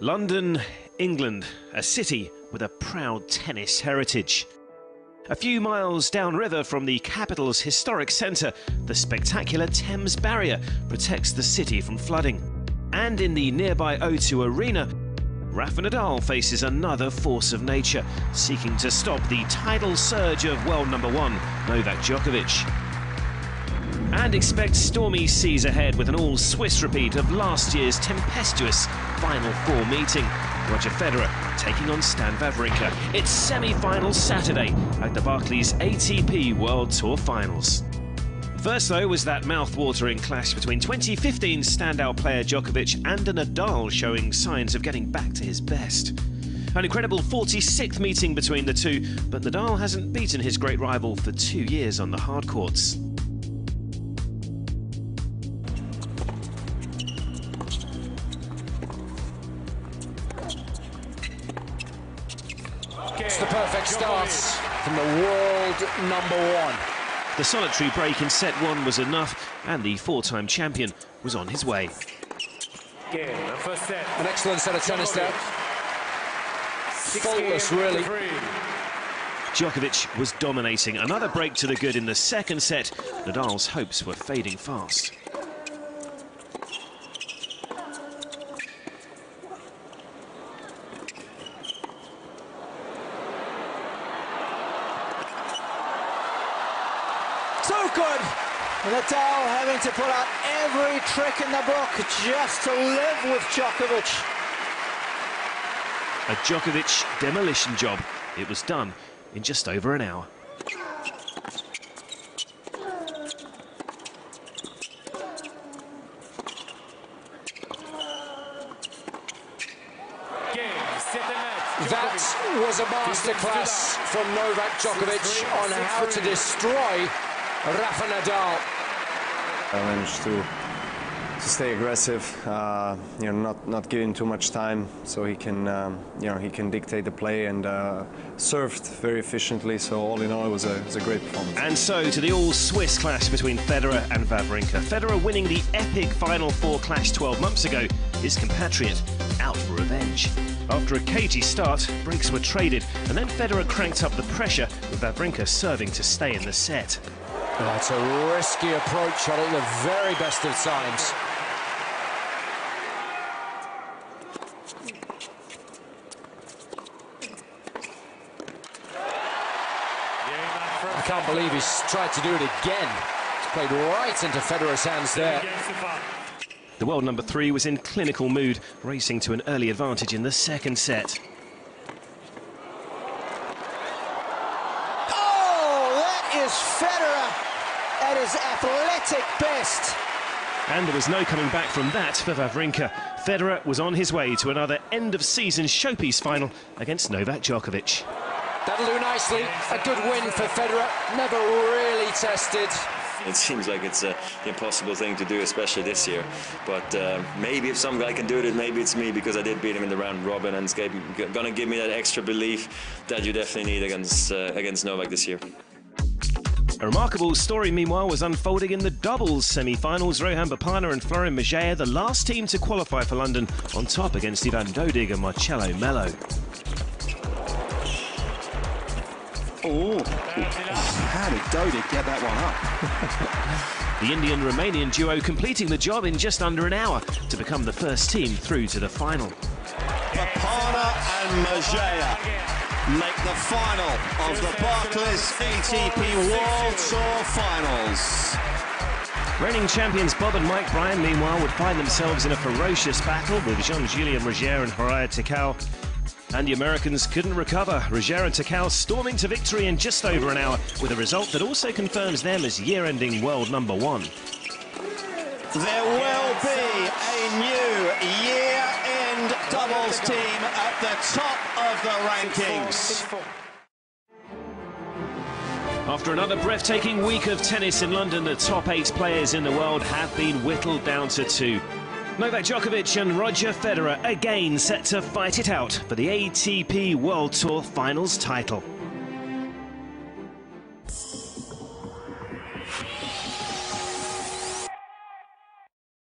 London, England, a city with a proud tennis heritage. A few miles downriver from the capital's historic centre, the spectacular Thames Barrier protects the city from flooding. And in the nearby O2 Arena, Rafa Nadal faces another force of nature, seeking to stop the tidal surge of world number one, Novak Djokovic. And expect stormy seas ahead with an all-Swiss repeat of last year's tempestuous Final Four meeting. Roger Federer taking on Stan Wawrinka. It's semi-final Saturday at the Barclays ATP World Tour Finals. First, though, was that mouth-watering clash between 2015 standout player Djokovic and a Nadal showing signs of getting back to his best. An incredible 46th meeting between the two, but Nadal hasn't beaten his great rival for 2 years on the hard courts. It's the perfect start from the world number one. The solitary break in set one was enough, and the four-time champion was on his way. First set. An excellent set of tennis there. Faultless, really. Djokovic was dominating. Another break to the good in the second set. Nadal's hopes were fading fast. So good! Nadal having to put out every trick in the book just to live with Djokovic. A Djokovic demolition job. It was done in just over an hour. That was a masterclass from Novak Djokovic on how to destroy Rafa Nadal. I managed to stay aggressive, not giving too much time, so he can, he can dictate the play, and served very efficiently. So all in all, it was a great performance. And so to the all-Swiss clash between Federer and Wawrinka. Federer winning the epic Final Four clash 12 months ago, his compatriot out for revenge. After a cagey start, breaks were traded, and then Federer cranked up the pressure, with Wawrinka serving to stay in the set. That's a risky approach at the very best of times. I can't believe he's tried to do it again. He's played right into Federer's hands there. The world number three was in clinical mood, racing to an early advantage in the second set. Oh, that is Federer at his athletic best. And there was no coming back from that for Wawrinka. Federer was on his way to another end-of-season showpiece final against Novak Djokovic. That'll do nicely. A good win for Federer. Never really tested. It seems like it's an impossible thing to do, especially this year. But maybe if some guy can do it, maybe it's me, because I did beat him in the round robin, and it's going to give me that extra belief that you definitely need against Novak this year. A remarkable story, meanwhile, was unfolding in the doubles semi-finals. Rohan Bopanna and Florin Mageia, the last team to qualify for London, on top against Ivan Dodig and Marcelo Melo. Oh, how did Dodig get that one up? The Indian-Romanian duo completing the job in just under an hour to become the first team through to the final. Bopanna and Mageia make the final of the Barclays ATP World Tour Finals. Reigning champions Bob and Mike Bryan, meanwhile, would find themselves in a ferocious battle with Jean-Julien Roger and Horaia Tecau. And the Americans couldn't recover. Roger and Tecau storming to victory in just over an hour, with a result that also confirms them as year-ending world number one. There will be a new year-end doubles team at the top of the rankings. After another breathtaking week of tennis in London, the top 8 players in the world have been whittled down to 2. Novak Djokovic and Roger Federer again set to fight it out for the ATP World Tour Finals title.